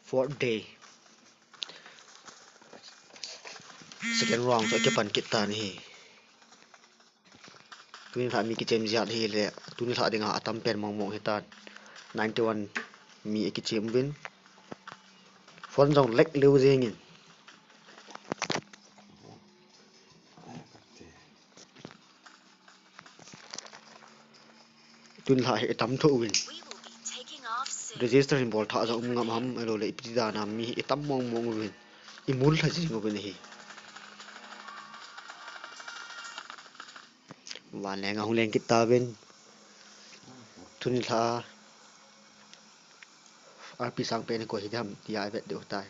fourth day second round so kepan kita ni tuin tha mi kichem ziat hi le tuin tha dinga atam pen mong hitan 91 mi kichem win phone jong lek lưu jengin tuin tha he tam thu win register in bol tha zo ngam ham elo le ipida na mi itam mong win imul tha jing win hi wan le nga hung leng kita win tuin tha RP sang pen ko hidam tia vet de utai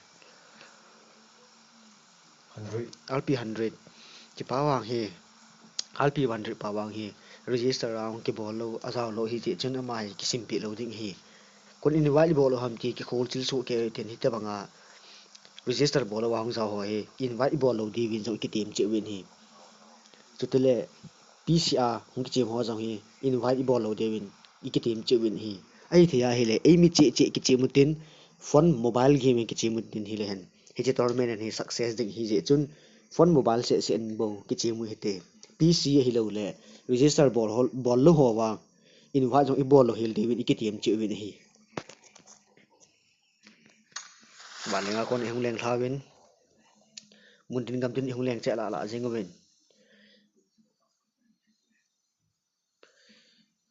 100 RP 100 chi pawang hi RP 100 pawang hi register round ki bol lo azaw lo hi chi chun amai kisim pi lo ding hi kun in wali bol ham ti ki khol chil su ke ten hita banga register bol wa hong zaw ho hi in wali bol lo di win zo ki team che win hi chutele PCR hong ki chem ho zaw hi in wali bol lo de win ki team che win hi ai thia hi le EIMI che ki chemutin phone mobile game ki chemutin hi le hen hi che tournament hi success ding hi je chun phone mobile se en bo ki chemu hite PC hi lo le register ball lo ho wa in wa jong i ball lo hil de win ki team che win hi ban lenga kon hung leng tha win mun tin gam tin hung leng che la jing win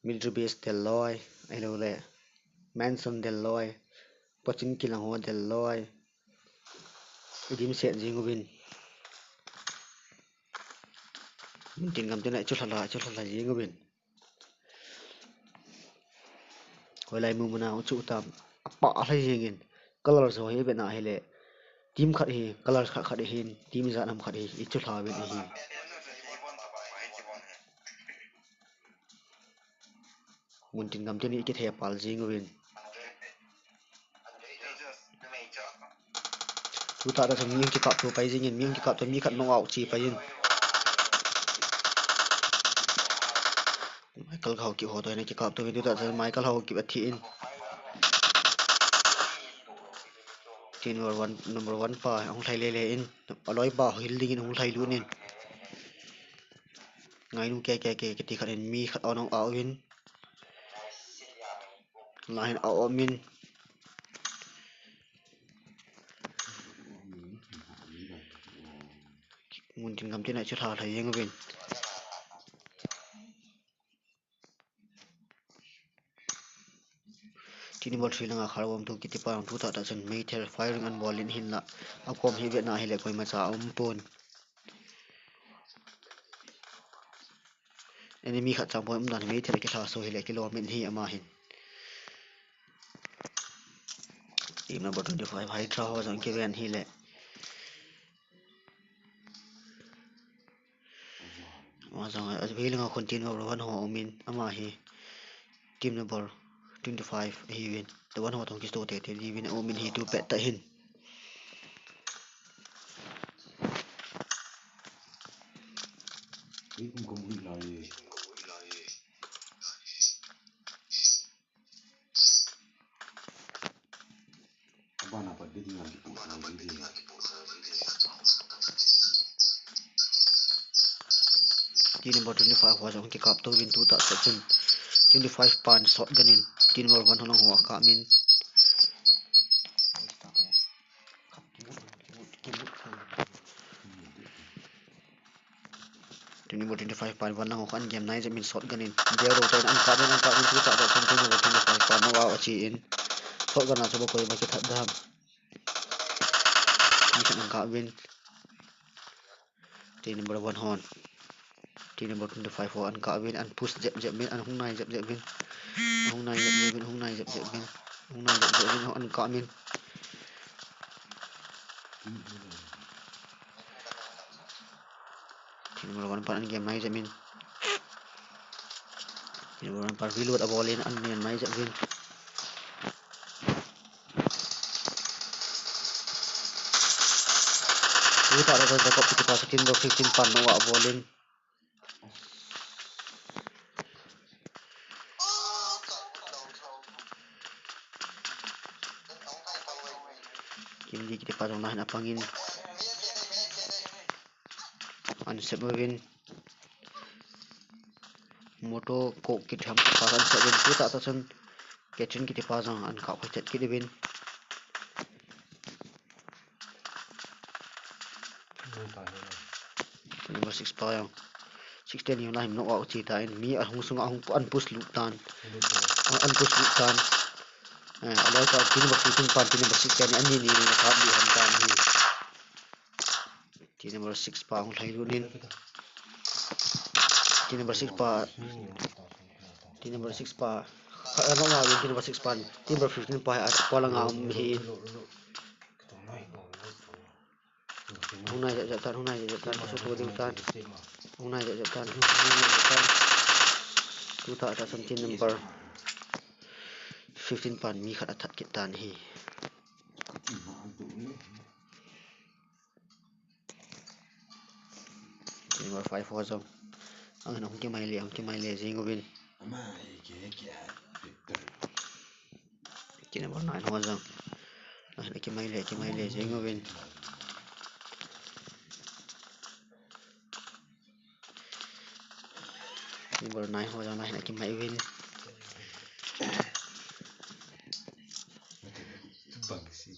military base del loy ai lo le manson del loy pochin kilang ho del loy idim set jing win mun tin gam tin ai chu thla jing win hoi lai mu muna chu tam apa lai jingin color so he bena hele team khat hi color khat hin team za nam khat hi chu thla win hi mun tin gam tin ki the pal jing win tu ta da mi ki kap tu pai jingin mi ki kap to mi khat no out chi pai in Michael khau ki ho to ne ki kap to tu ta Michael khau ki bathi in tin number 1 pa ong thai le in aloi ba hil ding in ong thai lu nin ngai nu ke ti khat in mi khat on out win line out min mun tin gam tin ai chu thla thai jing win tini bol Sri Lanka kharwam tu kiti pa tu ta chen mei ther firing and ball in hin la akom hi ve na hi le koi ma cha pon enemy khat chang pon dan mei ther ki tha so hi le kilo min hi ama hin team number 25 high thra ho jang ki ven hi le ma jang as Sri Lanka continue over one ho min ama hi team number 25 hi win the one ho tong ki sto te hi win o min hi tu pet ta hin team number 25 ho jang ki kap to win tu ta chen 25 pan shot ganin team number 1 ho ho ka min team number 25 pan 1 ho kan game nai jamin shot ganin zero ten an ka min tu ta da chen team number 25 pan no wa chi in shot gana so ko ba ki that dam ni kan ka win team number 1 hon team number 25 ho an ka win an push jep min an hung nai jep win hung nai jep win hung nai jep win hung nai jep win an ka min team number 1 pan an game nai jamin team number 1 pan reload a ball in an nen nai jep win tu ta da ko ki pa team number 15 pan no wa ball in Tingle kita pasang lain apangin ansep UVIN moto kok kita ham pasang sebin tu tak tasan kitchen kita pasang an kau chat kita bin number 6 payang 16 yung lahim no out cita in mi ahung sung ahung anpus lutan alay ka tin number 15 pan tin number 6 yani ani ni nakabli hantan hi tin number 6 pa ang thailunin tin number 6 pa tin number 6 pa ano nga yung tin number 6 pan tin number 15 pa at pala nga hi hunai jatan so to diutan hunai jatan tu ta ta sam tin number 15 pan mi khat athat kitan hi number 5 ho jong ang nong ki mai le jing UVIN ki number 9 ho jong ang ki mai le jing UVIN number 9 ho jong ang ki mai UVIN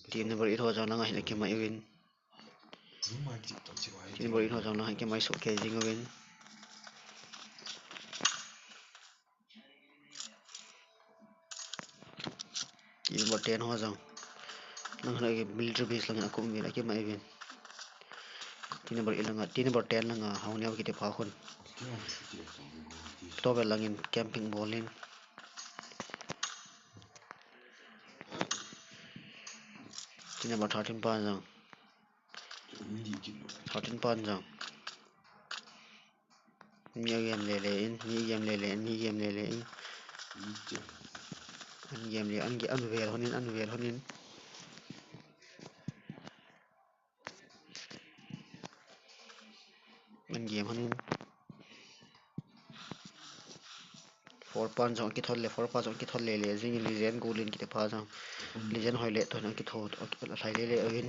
team number 8 ho jong ang ki mai UVIN team number 8 ho jong ang ki mai so ke jing UVIN team number 10 ho jong ang ki military base lang aku mi ki mai UVIN team number 11 team number 10 lang haung ne ki te pha khun to bel langin camping bowling team number 13 pa jong 13 pan jong mi game le in mi game le in an game le an vel honin an game honin 4 pan jong ki thol le jing legend golin ki te pha jong legend hoile to nan ki thot thai le UVIN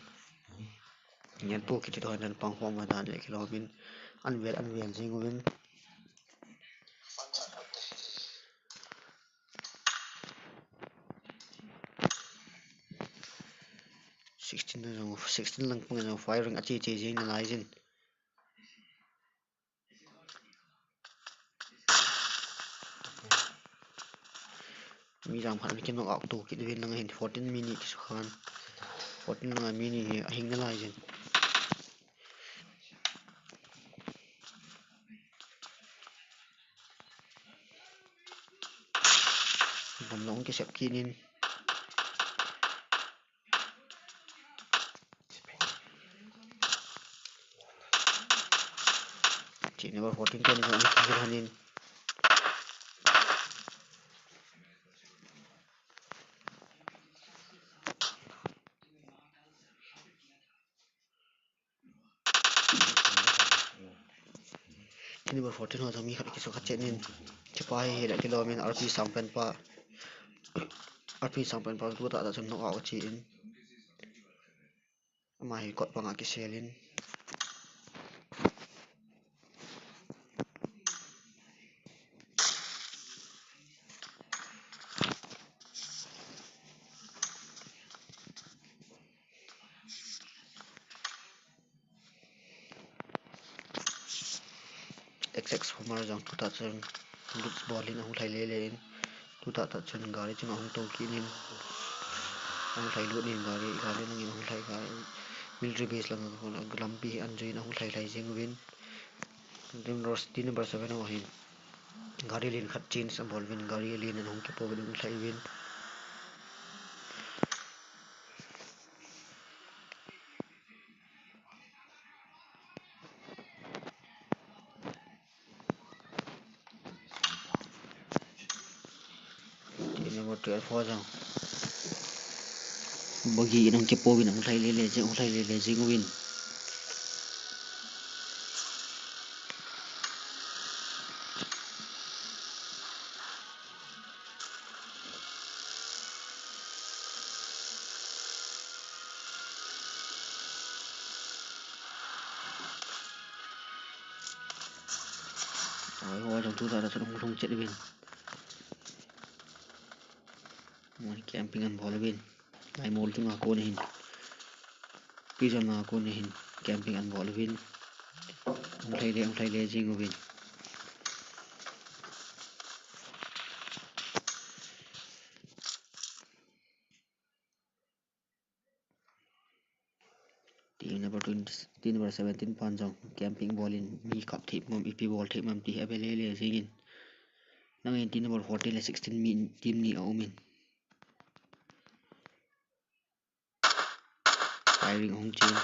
nyan pu ki thon nan pang hom dan le kilomin an vel jing UVIN sixteen lang pang jong firing achi jing na lai jin mi jam khan ki no out to ki UVIN lang hin 14 minutes su khan 14 lang mini AHIN na lai jin bom long ki sep kinin team number 14 ten jong ki hanin number 14 ho jong mi khat ki so khat chenin chipa hi la kilomin RP sampen pa tu ta chun no out chi in mai kot panga ki selin XX former jong tu ta chun blitz bowling ang thai le in tu ta chun gari chung ang to kinin ang thai lu nin gari nang in ang thai ga military base lang ang glampi anjoin ang thai jing UVIN team number 7 ho hin gari lin khat chin sa ball win gari lin ang ki po bin thai UVIN team number 12 ho jong bagi nang ki po bin ang thai le jing UVIN Rồi trong chúng ta đã sẽ không chết bên một camping ăn bỏ bên lại một chúng cô này pizza mà cô này camping ăn bỏ bên ông thay để gì bên team number 17 pan Jong camping ball in mi cup tip mom ip ball tip mom ti abele zingin nang team number 14 le 16 min team ni aumin firing hong chin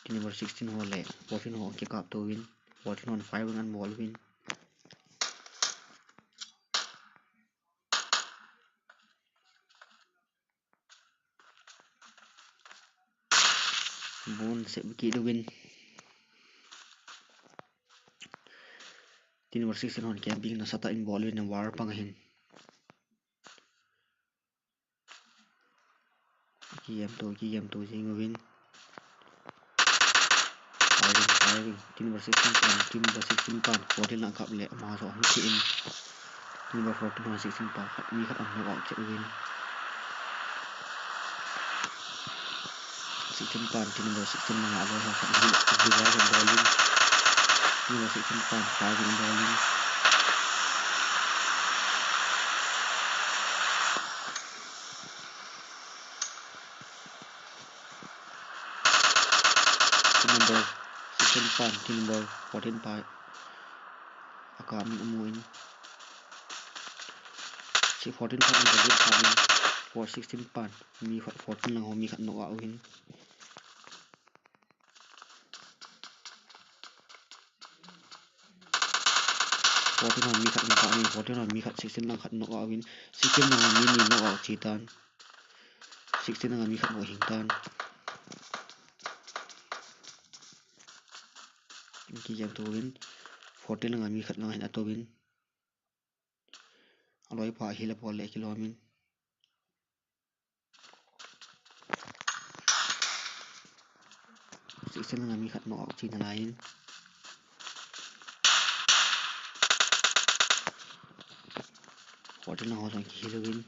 team number 16 ho le 14 ho kick up to win 14 on firing and ball win ball set wicket to win team number 16 on camping na sata in ball win war pangahin game to zing win firing team number 16 pan 14 lang kap le ma so hong chin team number 14 on 16 pan mi khat am no out win 16 pan team number 16 na alo ha khat di bowling team number 16 pan firing bowling number 16 pan team number 14 pan akam umuin si 14 pan the good pan for 16 pan mi 14 lang ho mi khat no win 14 on mi khat no win 14 on mi khat 16 lang khat no win 16 lang mi ni no out chitan 16 lang mi khat no hingtan ki jam to win 14 lang mi khat lang hin ato win aloi pa hila pol le kilomin 16 lang mi khat no out chin lain 14 lang ho sang ki hila win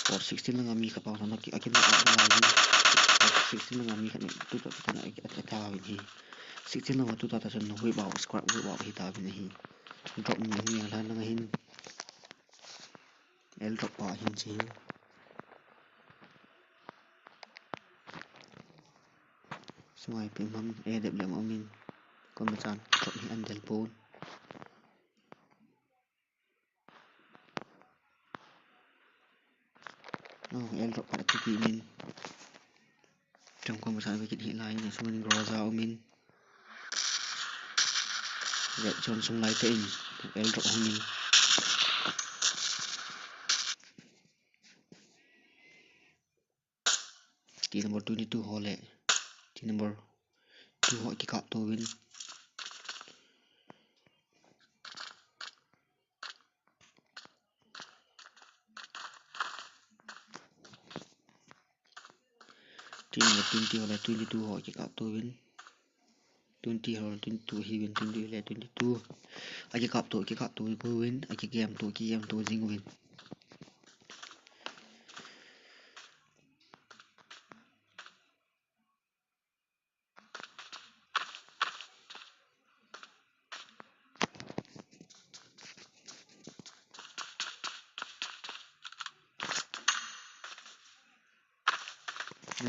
for 16 lang mi khat pa na ki akin lain 16 lang mi khat tu to ta na ta win hi 16 lang tu ta ta san hui baw scrap hui baw hi ta win hi drop ni ni lan lang hin el drop pa hin chi smai pe mam e de blem amin kon ma chan drop ni an del pon el drop pa tu pi min trong kon ma chan wicket hi lai ni sumin groza amin red chon sung lai te in el drop amin team number 22 ho le team number 2 ho kick up to win team number 20 ho le 22 ho kick up to win 20 ho 22 he win 20 le 22 I kick up to win I kick game to zing win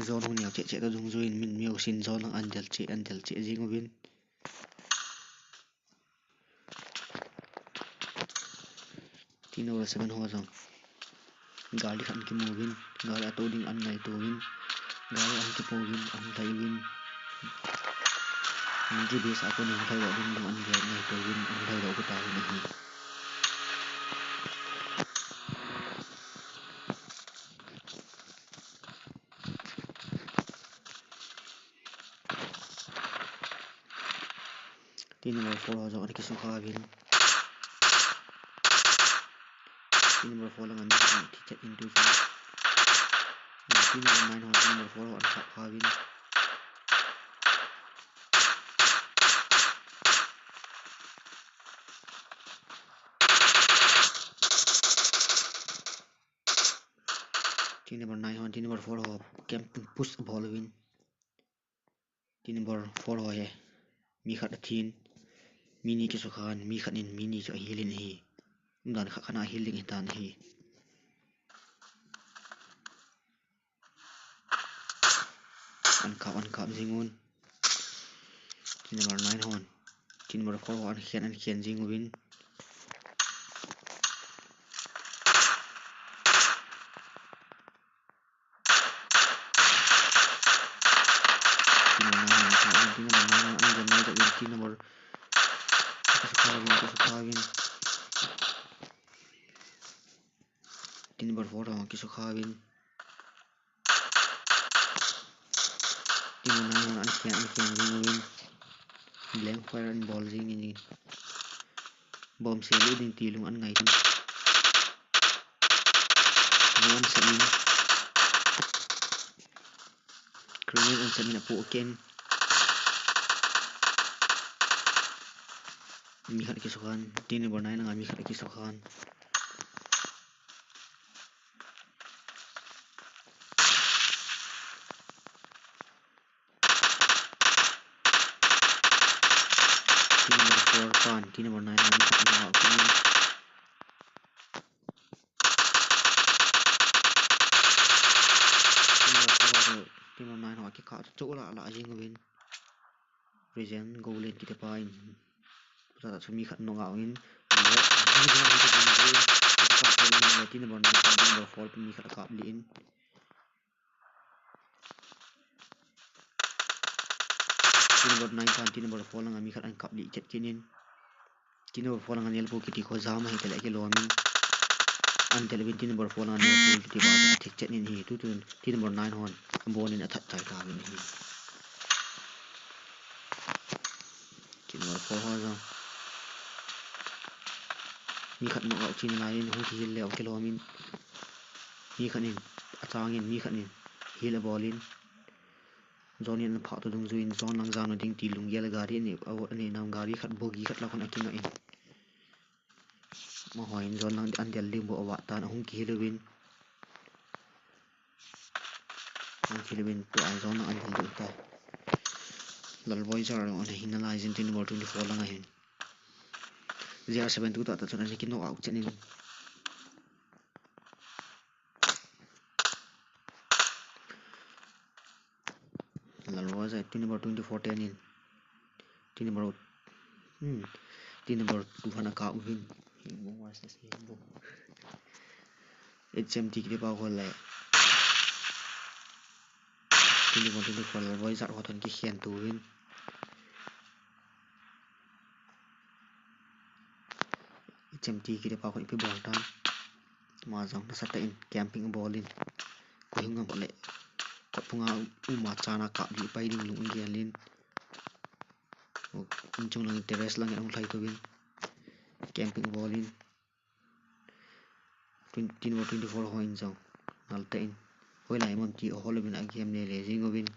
zone hong niao che to dung join min miao sin zone lang andel che zing win tino ra 7 ho jong gali khan ki mo win gali ato ding an nai to win gali an ki po win an thai win ni bi sa ko ni thai wa ding an ge nai to win an thai ro ko ta win hi team number 4 ho jong an ki su kha win team number 4 lang an ti chat into team number 9 hon team number 4 hon KHAH win team number 9 hon team number 4 ho camping push ball win team number 4 ho he mi khat athin mini ki sokhan mi khanin mini cho hilin hi dan khana healing hitan hi an kap zingun team number 9 hon team number 4 ho an khian jing win team number 4 ho KHAH win team number 9 an khian jing win blank fire and ball jing ni bom se lu ding ti lung an ngai tin one semin create an semin apu ken mi khat ki sokhan team number 9 nga mi khat ki sokhan team number 9 team number 9 team number 9 ho ki KHAH chỗ la jing win present goal len ki te pain ta chumi khat no ngao in team number 9 team number 4 mi khat kap li in team number 9 team number 4 langa mi khat an kap li chet kinin team number 4 langa nel po ki ti kho jam hai tele ke lomin an television team number 4 langa nel po ki ti ba thik chet nin hi tu team number 9 hon ball in athat tai ta win hi team number 4 ho jong mi khat no ngao chin lain hu thi le ke lomin mi khanin achangin mi khanin hil ball in zone in pha to dung zuin zone lang jam ding ti lung yel gari ni ani nam gari khat bogi khat la kon akin in ma hoin zone lang an del lim bo wa tan ahung ki win an ki win to an zone an del ta lal boy jar on hinala jin tin number 24 lang ahin 072 ta chon ani kin no out chenin lal boy jar tin number 24 10 in tin number 2 hana ka win bo was this bo HMT ki ba ko le tin number 24 lal boy jar ho thon ki khian tu win HMT ki ba ko ipi ball tan ma jong na sata in camping ball in ko hingam le ko punga uma chana ka li pai ding lung gelin chung lang terrace lang ang thai to win camping ball in 24 hoin jong nalte in hoi lai mon ti hol bin a game ne le jing win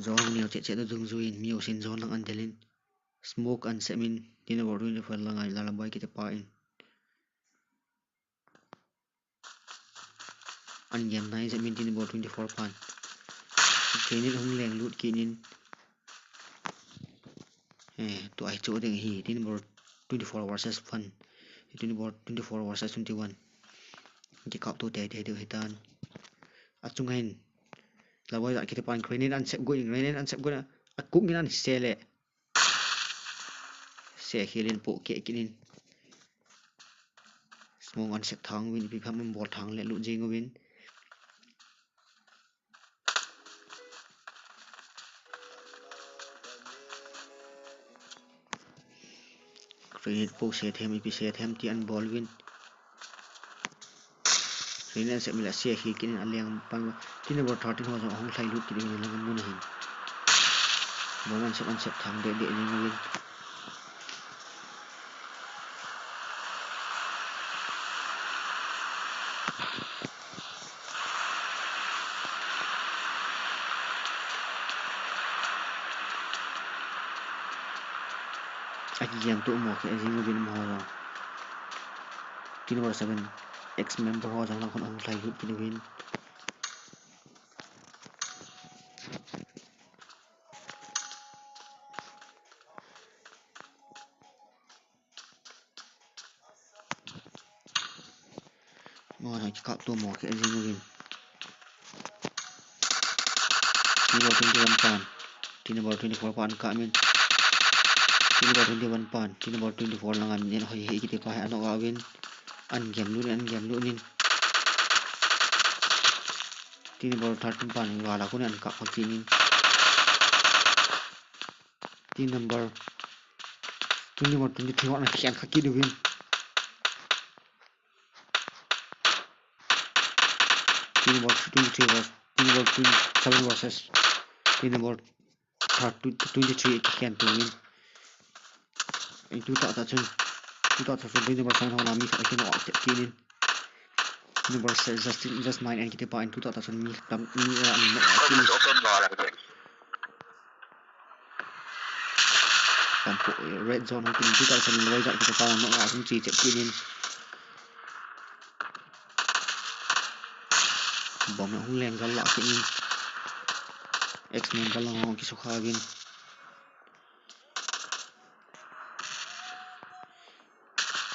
zone ni che che da dung zuin mi osin zone lang an delin smoke and semin tin number 24 lang ai la bai ki te pa in an game nai semin tin number 24 pan training hung leng lut kinin to ai chu ding hi tin number 24 versus fun tin number 24 versus 21 ki kap to te de hitan achungain lawai la ki te pan training an sep go na akung ginan sele se hilin po ke kinin smong an sep thang win bi pham bol thang le lu jing win training po se them ipi se them ti an ball win training se mila se hi kinin aliang pan tin number 13 ho hong thai lu ki ding lang mun hin bol an sep thang de ni win Aki game tu mo ke jing UVIN mo ho. Team number 7 ex member ho jang lang kon ong lai lut kin UVIN. Mo na ka tu mo ke jing UVIN. Team number 21 pan. Team number 24 pan ka amin. Team number 21 pan. Team number 24 lang amin yen hoi ki te KHAH ano ka UVIN. An game lu nin. Team number 13 pan wala ko ni an ka kin. Team number 23 ho na kian ka ki UVIN. Team number 23 was team number 27 versus team number 23 kian tu UVIN. Itu tak chun. Team number 7 ho na mi ka kin no out kin. Number 6 just 9 and kita pa in 2000 mi tam mi open ball tam red zone ho kin 2000 loi ja kita pa no AHUNG chi chep kin bom na hung leng gal la kin x-men gal ho ki su kha win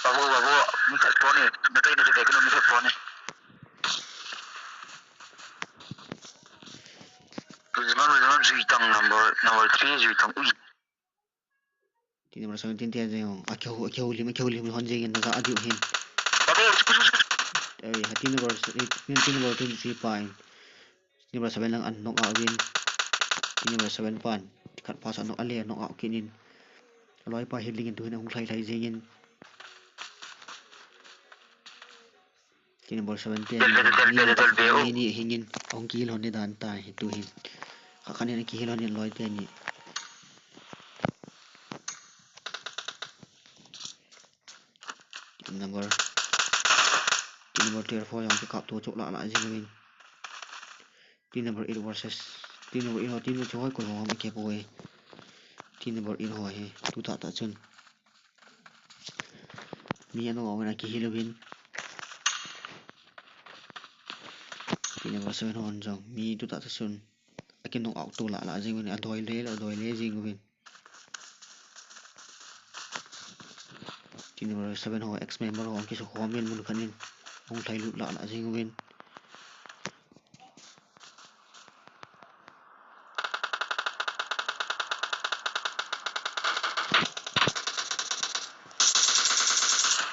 babu mi ka phone na kai na ke no mi ka phone Zaman zuitang number 3 zuitang ui. Team number 17 tiya jeng akhu lim hon jeng na adi hin. Team number 23 pan. Team number 7 lang an nok awin. Team number 7 pan. Kat pas an nok ale nok aw kinin. Loi pa heading tu hin hong thai jeng. Team number 17 ni hingin hong kil hon ni dan tai tu hin. Kakane na kihilo ni loi te ni. Team number 4 yang kap tu chok la jing win. Team number 8 versus team number 8 team choi ko ho ma ke boy. Team number 8 ho he tu ta chun. Mi ano na kihilo win. Team number 7 hon jong mi tu ta chun. Akin nong out tu la jing win adoi le jing win. Team number 7 ho ex member ho ki so khomen mun khanin hong thai lut la jing win.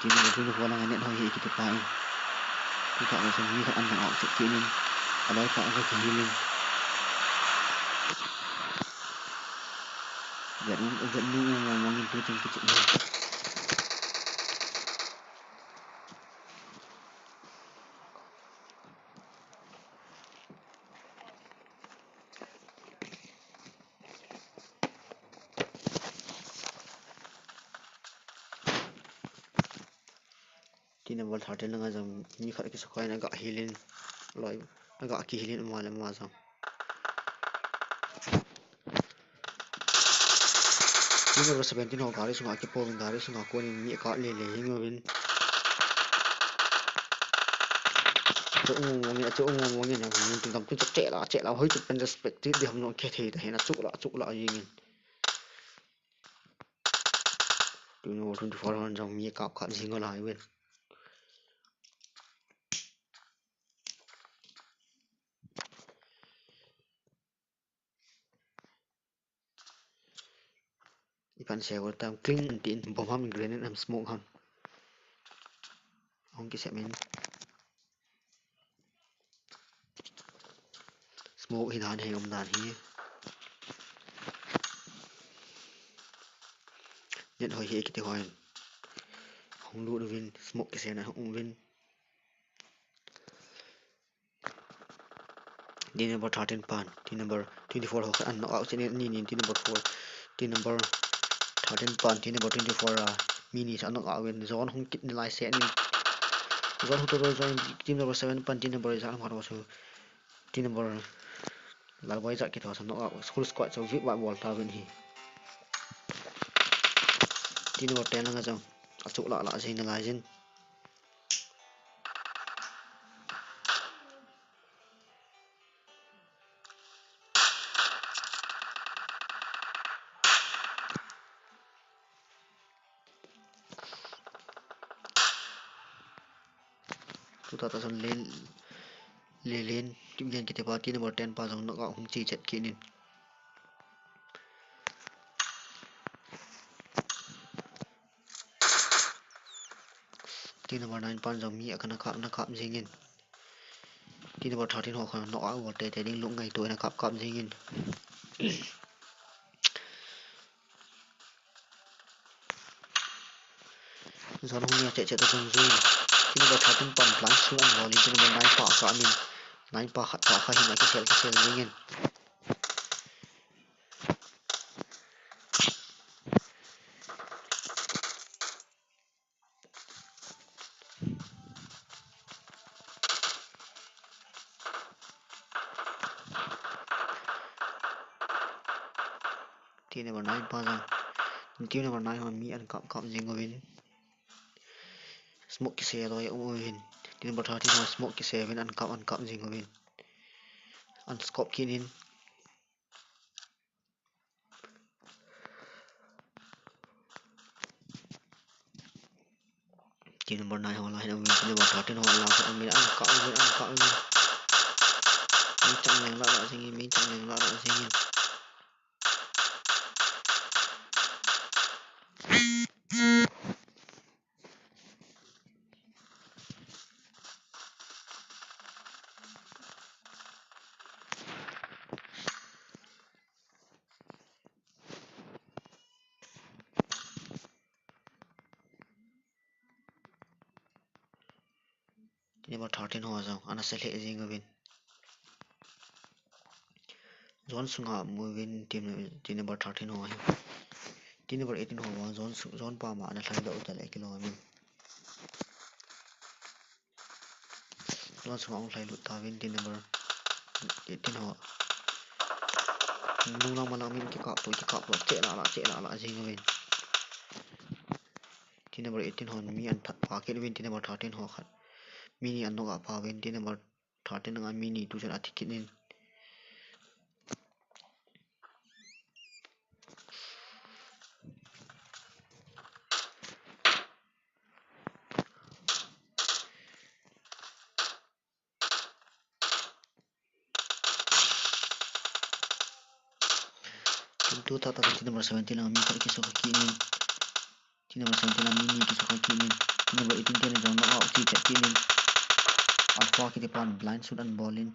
Team number 2 lang net ho hi ki te pa in. Tu ta so mi khan an out se kinin aloi pa ga kinin. Vẫn luôn mà mình tu trên cái chuyện này. Thì nó vẫn thảo trên là rằng như khởi cái square nó gõ healing loại nó gõ kỳ healing mà làm mà xong. Nhưng mà 17 họ gõ đi xuống cái pole gõ đi xuống cô nên nghĩa gõ lề nhưng mà bên chỗ ngông nghe là mình từng cứ chạy là hơi chụp bên perspective để không nó kia thì thấy nó chụp lại gì nghe. Tụi nó 24 hơn dòng nghĩa gõ gì ngồi lại bên. Ipan xe của tao clean tin bom hâm grenade nên làm smoke hon. Không cái xe mình smoke hình hàn hay ông đàn hi. Nhận hồi hệ cái hỏi không đủ được win smoke cái xe này không win. Team number 13 pan. Team number 24 ho an knock out trên ni team number 4. Team number 13 pan. Team number 24 mini an knock out win zone hong kit lai set ni. Zone ho to join team number 7 pan. Team number za ma so. Team number la boy za ki to knock out full squad so vip ball ta win hi. team number 10 lang jong achuk la la jin la jin tu ta son lên team gen kita pa team number 10 pa jong nok hung chi chet kinin team number 9 pan jong mi akana kap jingin team number 13 ho khana nok out te ding lung ngai tu na kap jingin zon hung ya chet ta jong jin team number 13 pan plan su an volley team number 9 pa ka amin 9 pa khat pa hin ki sel jingin team number 9 pa jong team number 9 ho mi an kap jing UVIN smoke ki se loi UVIN team number 13 ho smoke ki se win an kap jing UVIN an scope kinin team number 9 ho la hin UVIN team number 13 ho la ka amin an kap mi chang leng la jingin team number 13 ho jong ana sele jing UVIN zone sunga UVIN team number 13 ho team number 18 ho wa zone pa ma ana thlai da utal ekilo amin zone sunga thlai lut ta win team number 18 ho nung lang mana min ki kap lo che la la jing UVIN team number 18 ho mi an that pa ke win team number 13 ho khat mini an noga pa win team number 13 nga mini tu jan athikinin tu ta team number 17 ang mi ka ki so kinin team number 17 ang mini ki so kinin team number 18 ten jong nok out chi chet kinin alpha ki te pan blind shoot and bowling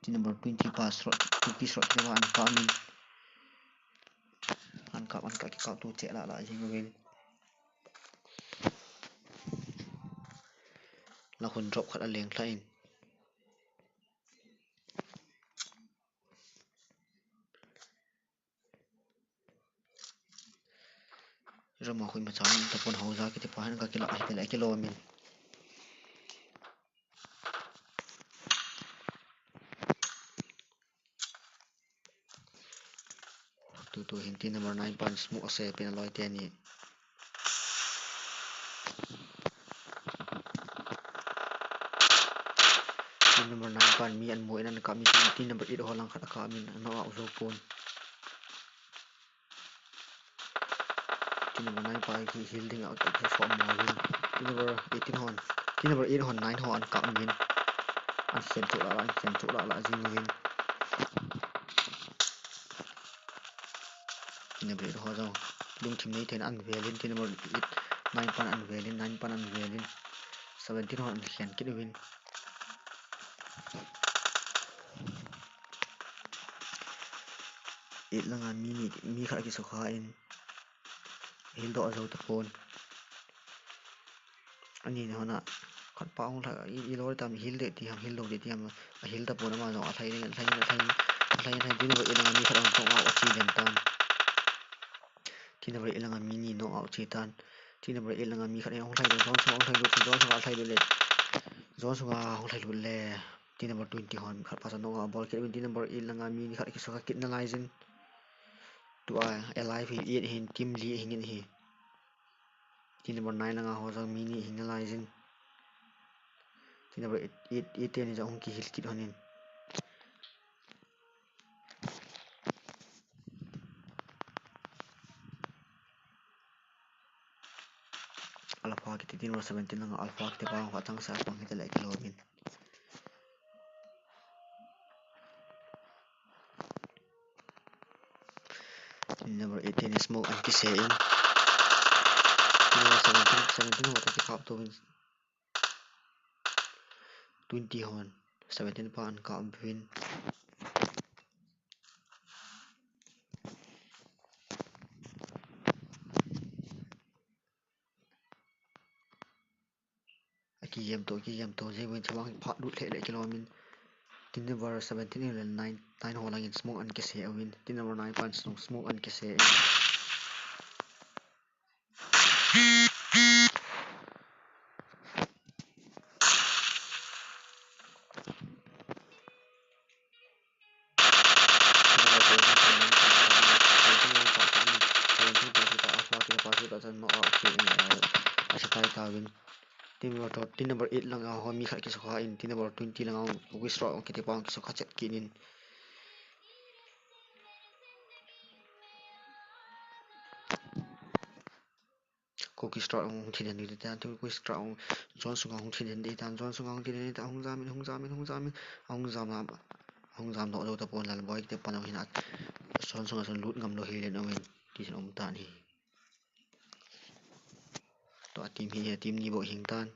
team number 20 pass shot ki shot ke an ka min an ka ki kap tu che la jing UVIN la hun drop khat a leng thlain rama hui ma chang ta pon hauza ki te pa han ka ki la te ki lo min tu hin team number 9 pan smoke ase pen loi te ni team number 9 pan mi an moi nan ka mi team number 8 ho lang khat ka min no au zo pon team number 9 pa ki healing out ki form ma win team number 18 hon team number 8 hon 9 ho an ka win an sem chu la jing win team number 8 ho zo lung thim nei ten an velin team number 9 pan an velin 9 pan an velin 17 hon an hian ki win it langa mi kha ki so kha in hil do zo ta pon ani ne hona khat pa ong tha i lor tam hil de ti ham hil do de ti ham a hil ta pon ma zo a thai din ba ilanga mi kha ong tong a chi den tan ti na ba ilanga mi ni no out chi tan ti na ba ilanga mi kha ong thai do zon so ong thai do thai do le zon so ga ong thai do le ti number 20 hon khat pa sa no ga ball ke ti number ilanga mi ni kha ki so ka kit na lai jin tu a alive hi hin team li hin hi team number 9 langa ho jang mini hinalizing team number 8 10 ni jong ki hil kit honin alpha ki team number 17 langa alpha ki ba ho tang sa pang hita lai kilobin team number 18 smoke and kisem team number 17 ho ta ki khap to win 20 hon 17 pa an ka win ki yam to je win chawang phat lut le kilomin team number 17 and 9 ho lang in smoke and kisem win team number 9 pan smoke and kisem team number 8 lang ho mi khat ki sokha in team number 20 lang wi straw ki te pang ki sokha chat kinin ko ki straw ong thinen ni tan tu ko straw ong jon sunga ong thinen de tan jon sunga ong thinen ta hong jam no do ta pon lal boy te pan hin at jon sunga son lut ngam lo hi len ong ki son om tan hi to team ni bo hing tan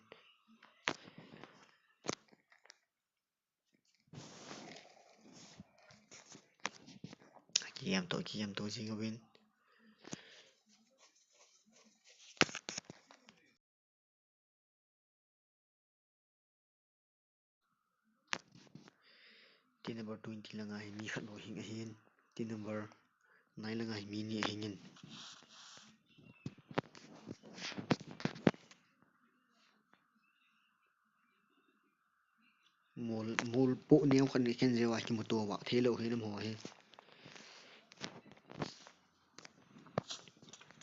ki yam to jing win team number 20 lang ai mi khat bo hing hin team number 9 lang ai mi ni hingin mol po ne khan ni ken je wa ki moto wa thelo hin mo he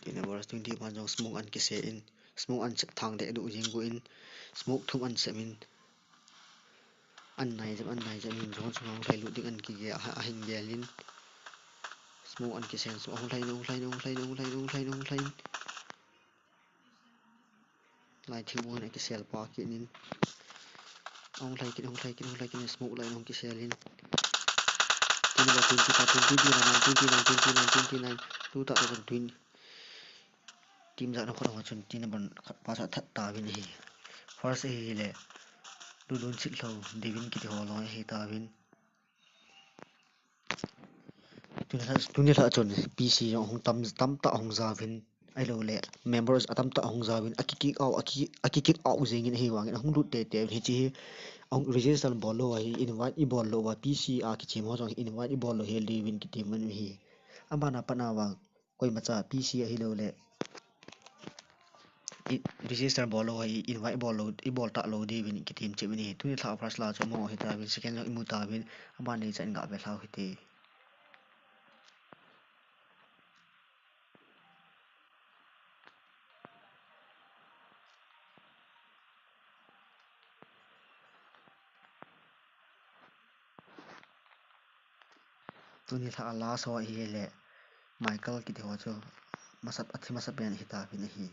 team number 20 pan jong smoke an ki se in smoke an thang de du jing go in smoke thum an semin an nai jam in jon sung thai lu dik an ki ge ahin gelin smoke an ki sen so ong lai lai thi mo na ki sel pa ki nin ong lai ki smoke lai ong ki selin team number 29 2020 team za no khon chun team number pa sa that ta win hi first hi le du dun chit lo devin ki ho lo hi ta win tuni la chun pc hong tam ta hong za win ai lo le members atam ta hong za win aki au jing in hi wang hong lut te hi chi ong register bolo hi invite I bolo wa pc a ki chim ho jong invite I bolo he devin ki team man hi amana pana wa koi macha pc hi lo le register bolo hi invite bolo I bol ta lo di win ki team che win hi tuni tha first la chomo hi ta win second imu ta win amani chen ga be thau hi te tuni tha la so hi le michael ki de ho cho masat ben hi ta win hi